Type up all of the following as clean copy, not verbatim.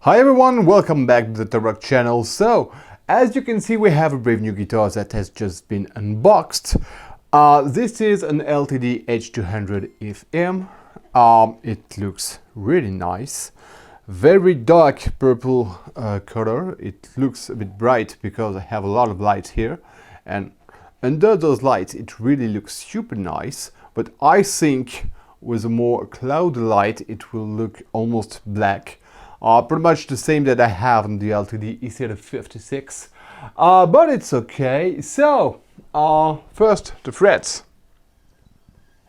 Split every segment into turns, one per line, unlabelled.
Hi everyone, welcome back to the Torok channel. So, as you can see, we have a brave new guitar that has just been unboxed. This is an LTD H-200 FM. It looks really nice. Very dark purple color. It looks a bit bright because I have a lot of lights here. And under those lights, it really looks super nice. But I think with a more cloud light, it will look almost black. Pretty much the same that I have on the LTD H-200 FM, but it's okay. So, first the frets.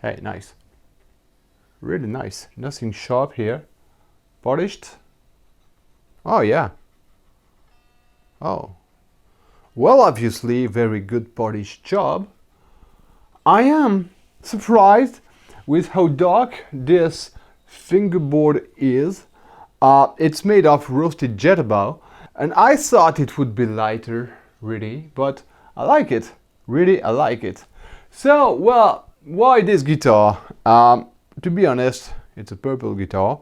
Hey, nice. Really nice. Nothing sharp here. Polished. Oh yeah. Oh. Well, obviously, very good polished job. I am surprised with how dark this fingerboard is. It's made of roasted jetabow, and I thought it would be lighter, really, but I like it. Really, I like it. So, well, why this guitar? To be honest, it's a purple guitar.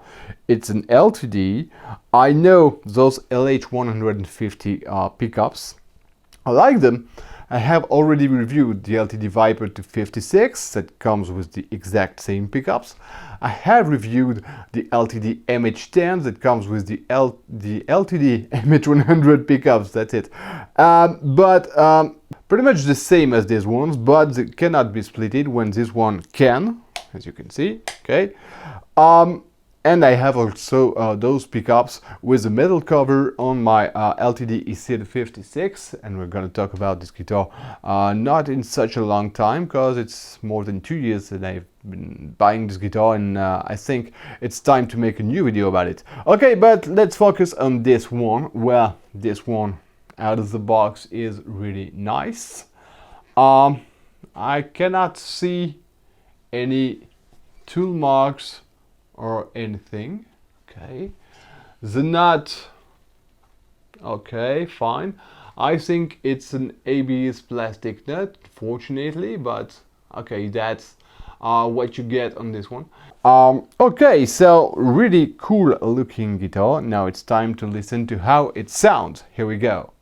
It's an LTD. I know those LH-150 pickups. I like them. I have already reviewed the LTD Viper 256 that comes with the exact same pickups. I have reviewed the LTD MH10 that comes with the LTD MH100 pickups, that's it. Pretty much the same as these ones, but they cannot be splitted when this one can, as you can see, okay. And I have also those pickups with a metal cover on my LTD H-200 and we're gonna talk about this guitar not in such a long time, because it's more than 2 years that I've been buying this guitar, and I think it's time to make a new video about it. Okay, but let's focus on this one. Well, this one out of the box is really nice. I cannot see any tool marks or anything. Okay, the nut, okay, fine. I think it's an ABS plastic nut, fortunately, but okay, that's what you get on this one. Okay, so really cool looking guitar. Now it's time to listen to how it sounds. Here we go.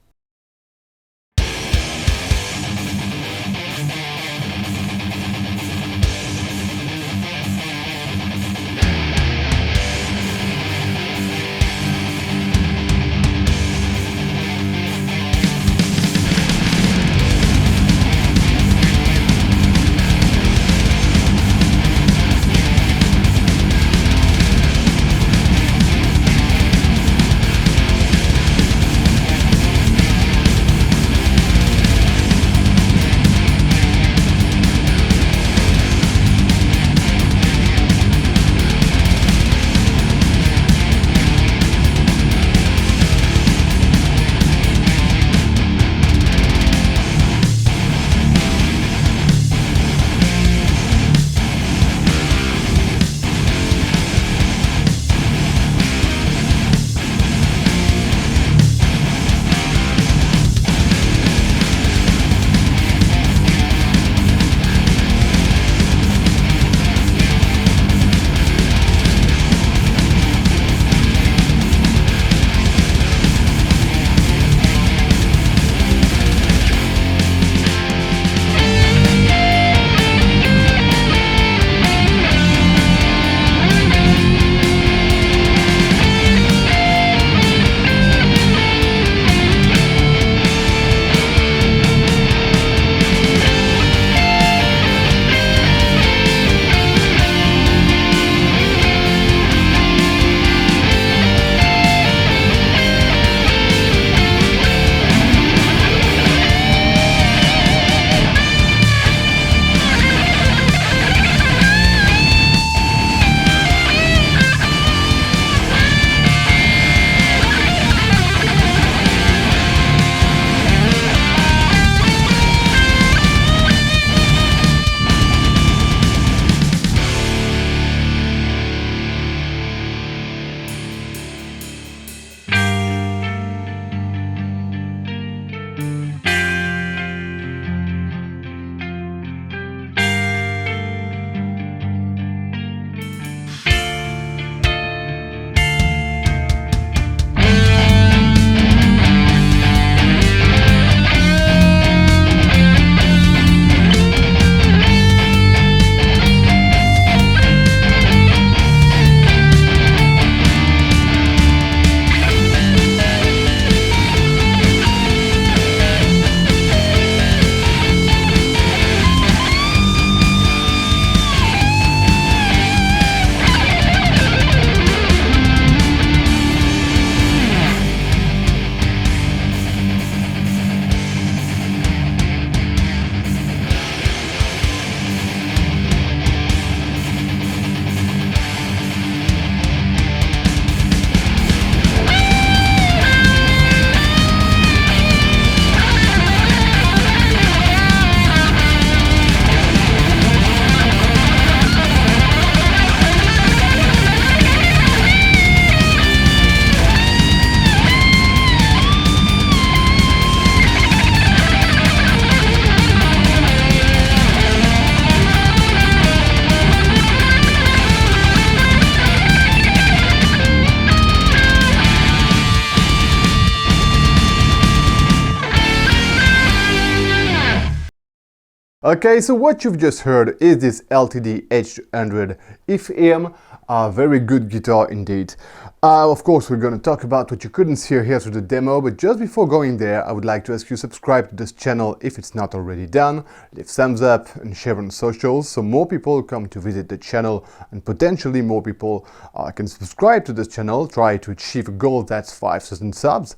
Okay, so what you've just heard is this LTD H-200 FM, a very good guitar indeed. Of course, we're going to talk about what you couldn't see here through the demo, but just before going there, I would like to ask you to subscribe to this channel if it's not already done, leave thumbs up and share on socials so more people come to visit the channel and potentially more people can subscribe to this channel, try to achieve a goal that's 5,000 subs.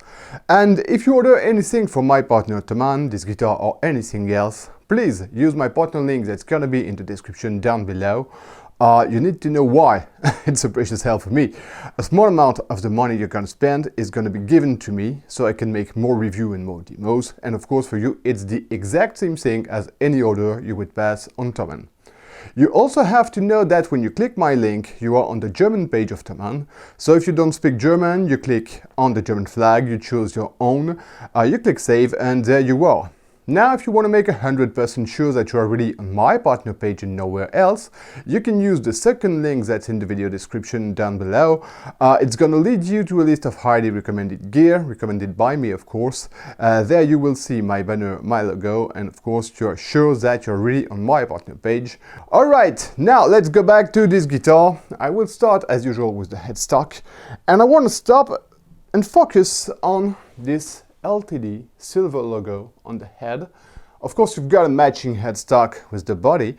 And if you order anything from my partner Taman, this guitar or anything else, please use my partner link that's gonna be in the description down below. You need to know why. It's a precious help for me. A small amount of the money you're gonna spend is gonna be given to me so I can make more review and more demos. And of course for you, it's the exact same thing as any order you would pass on Taman. You also have to know that when you click my link, you are on the German page of Taman. So if you don't speak German, you click on the German flag, you choose your own, you click save, and there you are. Now, if you want to make 100% sure that you are really on my partner page and nowhere else, you can use the second link that's in the video description down below. It's gonna lead you to a list of highly recommended gear, recommended by me of course. There you will see my banner, my logo, and of course you're sure that you're really on my partner page. Alright, now let's go back to this guitar. I will start as usual with the headstock, and I want to stop and focus on this LTD silver logo on the head. Of course, you've got a matching headstock with the body,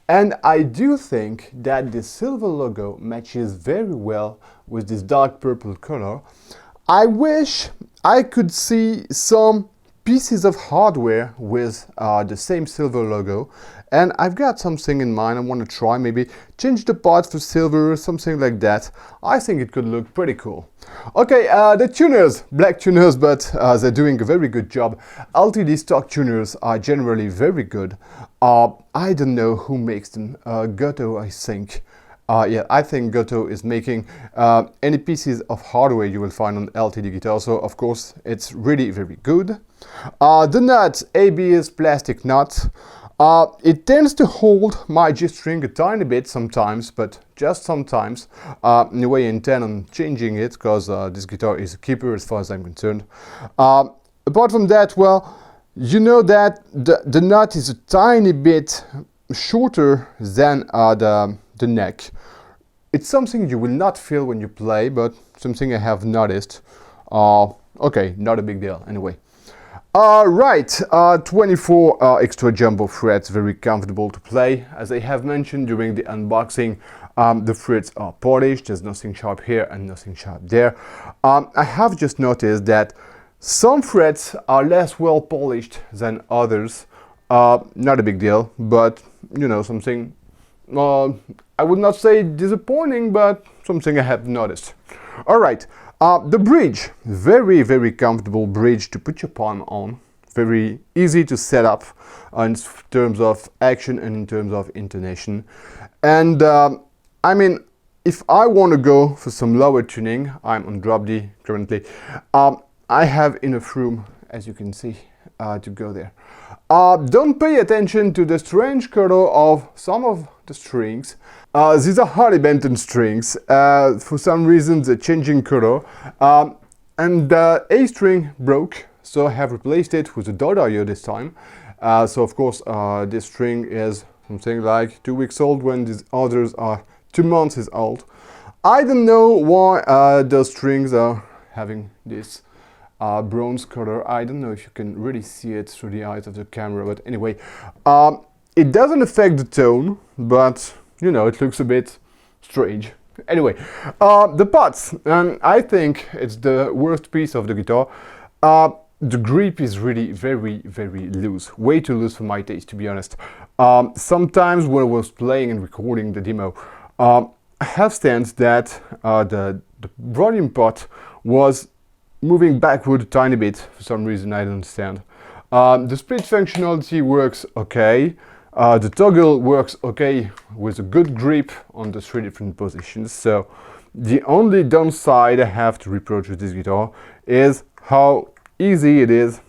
and I do think that the silver logo matches very well with this dark purple color. I wish I could see some pieces of hardware with the same silver logo, and I've got something in mind. I want to try maybe change the parts for silver or something like that. I think it could look pretty cool. Okay, the tuners, black tuners, but they're doing a very good job. LTD stock tuners are generally very good. I don't know who makes them. Goto, I think. Yeah, I think Goto is making any pieces of hardware you will find on LTD guitar, so of course it's really very good. The nut, ABS plastic nut. It tends to hold my G-string a tiny bit sometimes, but just sometimes. Anyway, I intend on changing it because this guitar is a keeper as far as I'm concerned. Apart from that, well, you know that the nut is a tiny bit shorter than the neck. It's something you will not feel when you play, but something I have noticed. Okay, not a big deal anyway. Right, 24 extra jumbo frets, very comfortable to play. As I have mentioned during the unboxing, the frets are polished, there's nothing sharp here and nothing sharp there. I have just noticed that some frets are less well polished than others. Not a big deal, but you know, something, I would not say disappointing, but something I have noticed. Alright. The bridge, very comfortable bridge to put your palm on, very easy to set up in terms of action and in terms of intonation. And I mean, if I want to go for some lower tuning, I'm on drop D currently, I have enough room, as you can see, to go there. Don't pay attention to the strange color of some of the strings. These are Harley Benton strings. For some reason they're changing color. And the A string broke, so I have replaced it with a dot audio this time. So of course this string is something like 2 weeks old when these others are 2 months old. I don't know why those strings are having this bronze color. I don't know if you can really see it through the eyes of the camera, but anyway, it doesn't affect the tone, but you know, it looks a bit strange. Anyway, the pots, and I think it's the worst piece of the guitar. The grip is really very loose, way too loose for my taste, to be honest. Sometimes when I was playing and recording the demo, I have sensed that the volume pot was moving backward a tiny bit for some reason I don't understand. The split functionality works okay. The toggle works okay with a good grip on the 3 different positions. So the only downside I have to reproach with this guitar is how easy it is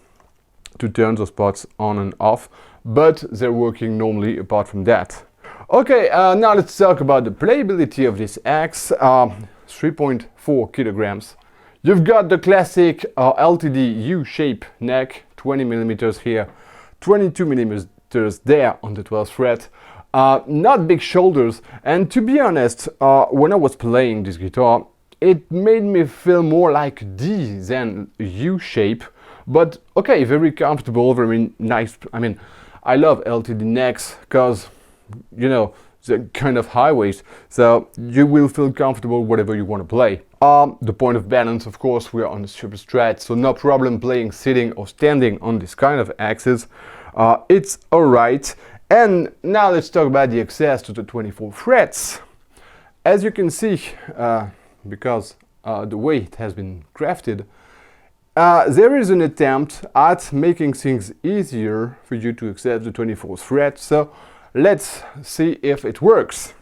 to turn those pots on and off, but they're working normally apart from that. Okay, now let's talk about the playability of this axe. 3.4 kilograms. You've got the classic LTD U-shape neck, 20 millimeters here, 22 rafters there on the 12th fret. Not big shoulders, and to be honest, when I was playing this guitar, it made me feel more like D than U shape, but okay, very comfortable, very nice. I mean, I love LTD necks because, you know, the kind of high waist, so you will feel comfortable whatever you want to play. The point of balance, of course, we are on the super strat, so no problem playing sitting or standing on this kind of axis. It's alright. And now let's talk about the access to the 24 frets. As you can see, because the way it has been crafted, there is an attempt at making things easier for you to access the 24th fret, so let's see if it works.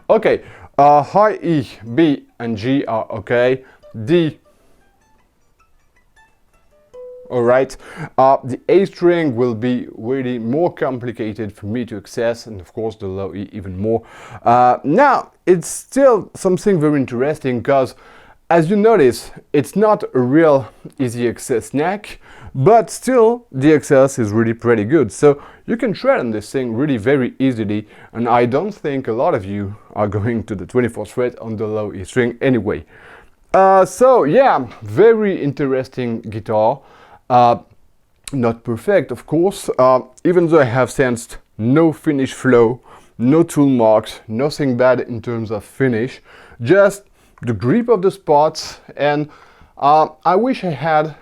Okay, high E, B and G are okay, D, alright. The A string will be really more complicated for me to access, and of course the low E even more. Now, it's still something very interesting because, as you notice, it's not a real easy access neck, but still the access is really pretty good. So you can tread on this thing really very easily, and I don't think a lot of you are going to the 24th fret on the low E string anyway. So yeah, very interesting guitar. Not perfect, of course, even though I have sensed no finish flow, no tool marks, nothing bad in terms of finish, just the grip of the spots, and I wish I had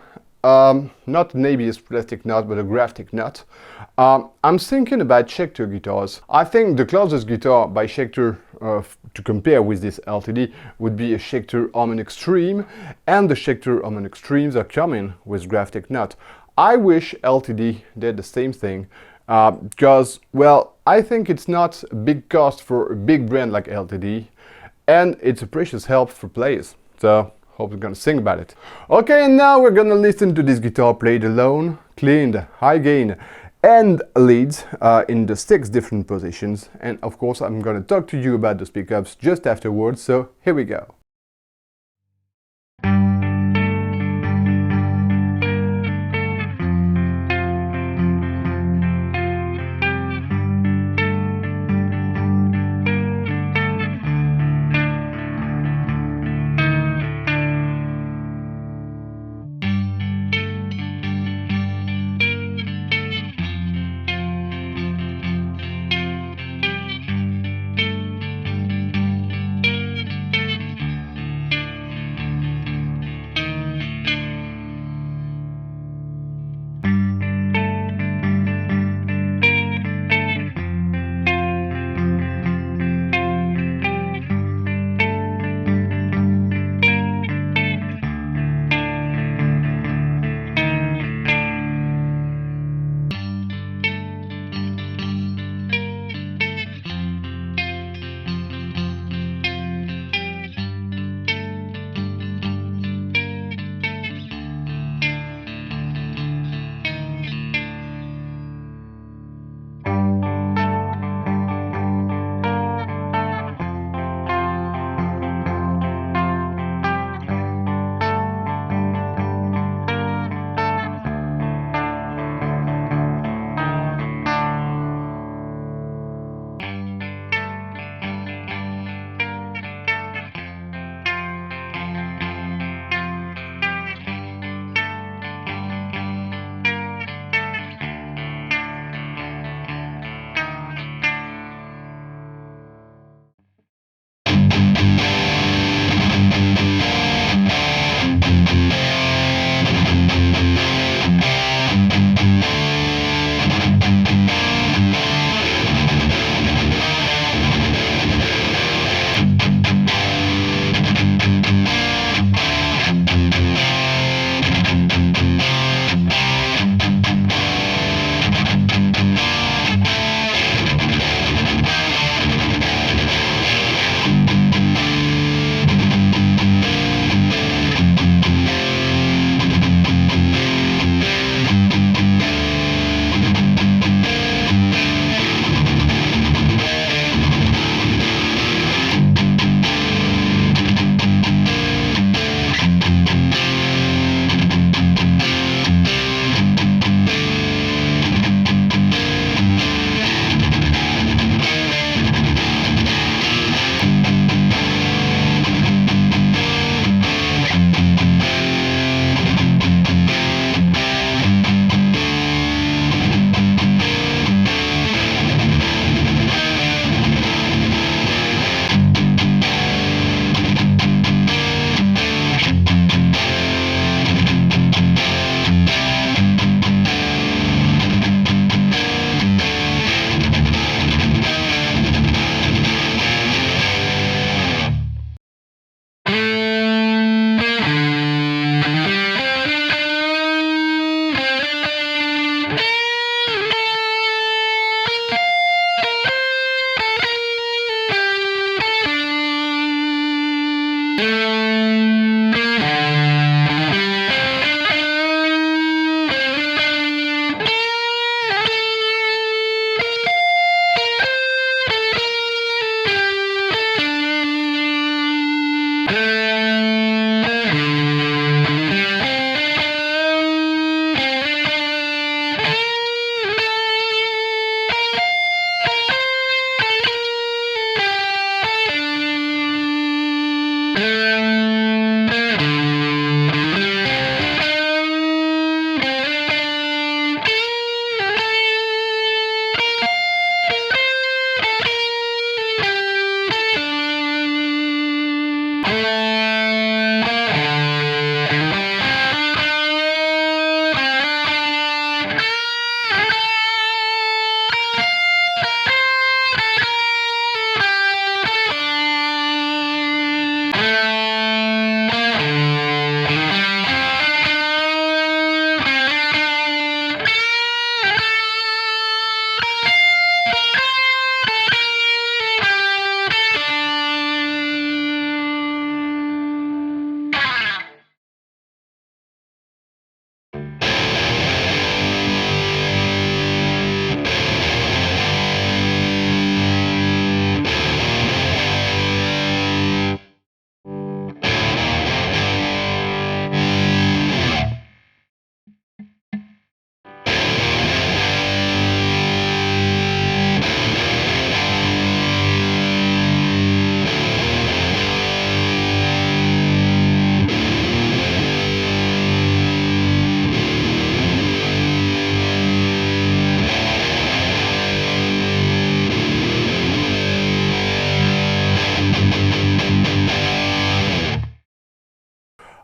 not an ABS plastic nut, but a graphic nut. I'm thinking about Schecter guitars. I think the closest guitar by Schecter to compare with this LTD would be a Schecter Harmon Extreme, and the Schecter Harmon Extremes are coming with graphic nut. I wish LTD did the same thing, because, well, I think it's not a big cost for a big brand like LTD, and it's a precious help for players. So hope you're gonna sing about it. Okay, and now we're gonna listen to this guitar played alone, cleaned, high gain, and leads in the 6 different positions. And of course, I'm gonna talk to you about those pickups just afterwards. So here we go.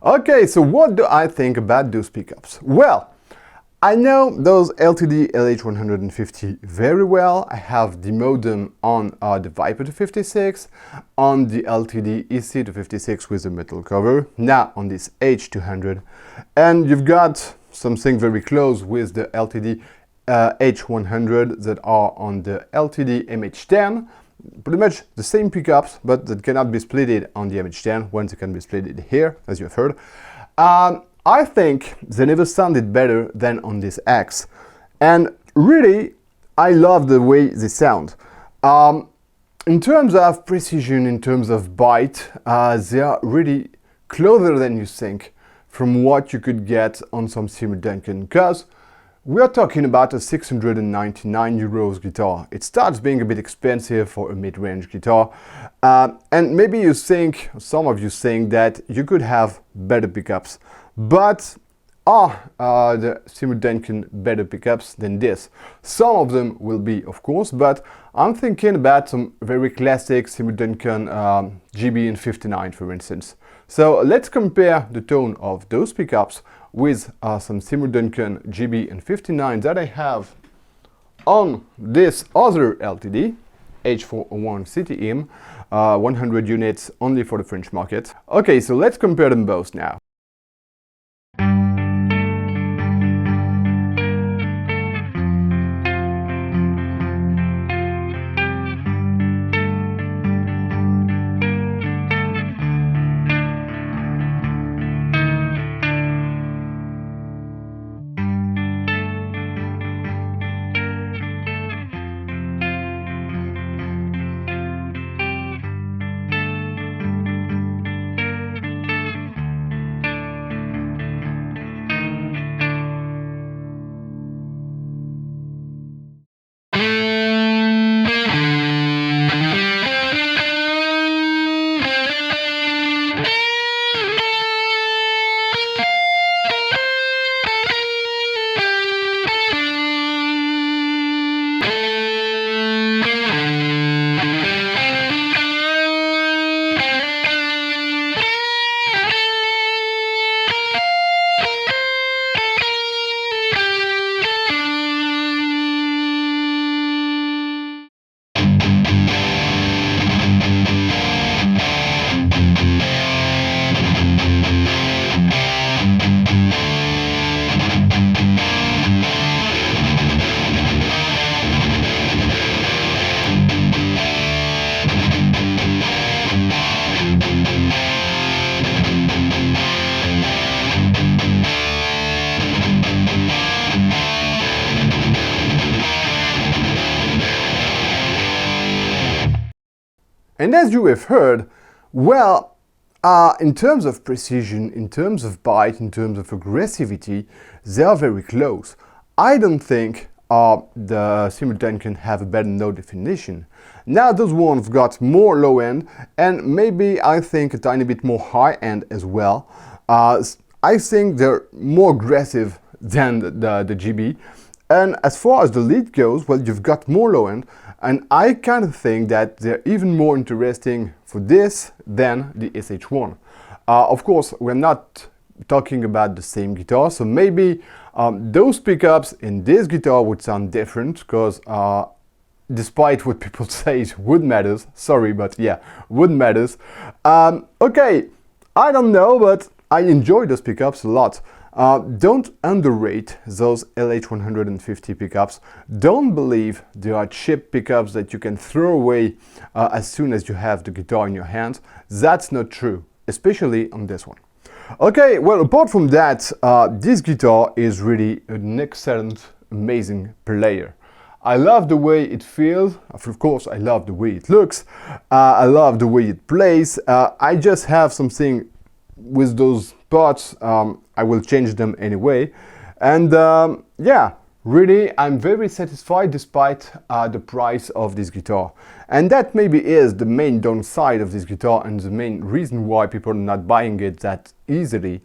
Okay, so what do I think about those pickups? Well, I know those LTD LH-150 very well. I have demoed them on the Viper 256, on the LTD EC 256 with a metal cover, now on this H-200, and you've got something very close with the LTD H-100 that are on the LTD MH10. Pretty much the same pickups, but that cannot be splitted on the MH10, once it can be splitted here, as you've heard. I think they never sounded better than on this X, and really I love the way they sound. In terms of precision, in terms of bite, they are really closer than you think from what you could get on some Seymour Duncan, because we are talking about a 699 euros guitar. It starts being a bit expensive for a mid-range guitar, and maybe you think, some of you think that you could have better pickups. But are the Seymour Duncan better pickups than this? Some of them will be, of course, but I'm thinking about some very classic Seymour Duncan JB and 59, for instance. So let's compare the tone of those pickups with some Seymour Duncan JB and 59 that I have on this other LTD H-401 CTM, 100 units only for the French market. Okay, so let's compare them both now. And as you have heard, well, in terms of precision, in terms of bite, in terms of aggressivity, they are very close. I don't think the Seymour Duncan have a better note definition. Now those ones got more low end and maybe I think a tiny bit more high end as well. I think they're more aggressive than the GB. And as far as the lead goes, well, you've got more low end, and I kind of think that they're even more interesting for this than the SH1. Of course, we're not talking about the same guitar, so maybe those pickups in this guitar would sound different, because despite what people say, wood matters. Sorry, but yeah, wood matters. Okay, I don't know, but I enjoy those pickups a lot. Don't underrate those LH-150 pickups. Don't believe they are cheap pickups that you can throw away as soon as you have the guitar in your hand. That's not true, especially on this one. Okay, well, apart from that, this guitar is really an excellent, amazing player. I love the way it feels. Of course, I love the way it looks. I love the way it plays. I just have something with those parts. I will change them anyway. And yeah, really, I'm very satisfied despite the price of this guitar. And that maybe is the main downside of this guitar and the main reason why people are not buying it that easily.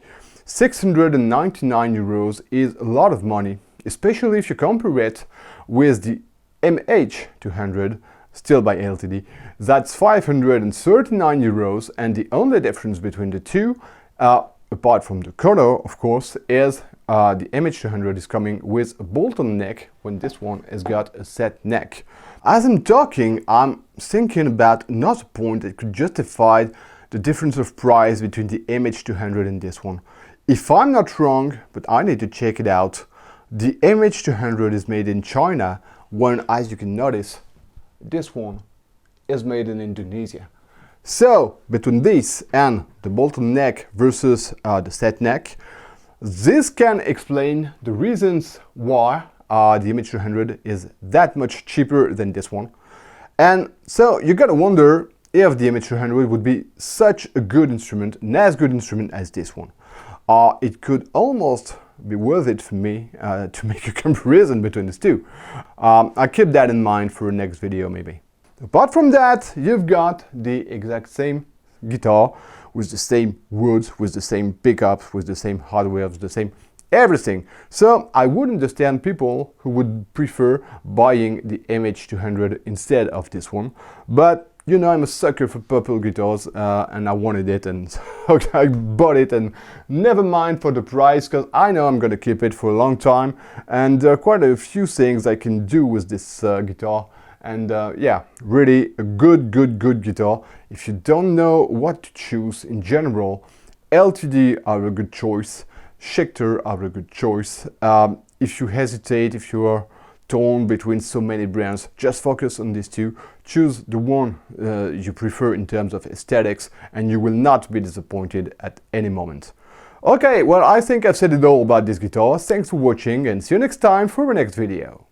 699 euros is a lot of money, especially if you compare it with the MH-200, still by LTD. That's 539 euros, and the only difference between the two, apart from the color, of course, is the MH-200 is coming with a bolt-on neck when this one has got a set neck. As I'm talking, I'm thinking about another point that could justify the difference of price between the MH-200 and this one. If I'm not wrong, but I need to check it out, the MH-200 is made in China, when, as you can notice, this one is made in Indonesia. So, between this and the bolt-on neck versus the set neck, this can explain the reasons why the MH-200 is that much cheaper than this one. And so you gotta wonder if the MH-200 would be such a good instrument, an as good instrument as this one. It could almost be worth it for me to make a comparison between these two. I'll keep that in mind for a next video maybe. Apart from that, you've got the exact same guitar with the same woods, with the same pickups, with the same hardware, with the same everything. So I would understand people who would prefer buying the MH-200 instead of this one. But you know, I'm a sucker for purple guitars and I wanted it, and so I bought it, and never mind for the price, because I know I'm gonna keep it for a long time, and there are quite a few things I can do with this guitar. And yeah, really a good guitar. If you don't know what to choose in general, LTD are a good choice, Schecter are a good choice. If you hesitate, if you are torn between so many brands, just focus on these two. Choose the one you prefer in terms of aesthetics, and you will not be disappointed at any moment. Okay, well, I think I've said it all about this guitar. Thanks for watching, and see you next time for the next video.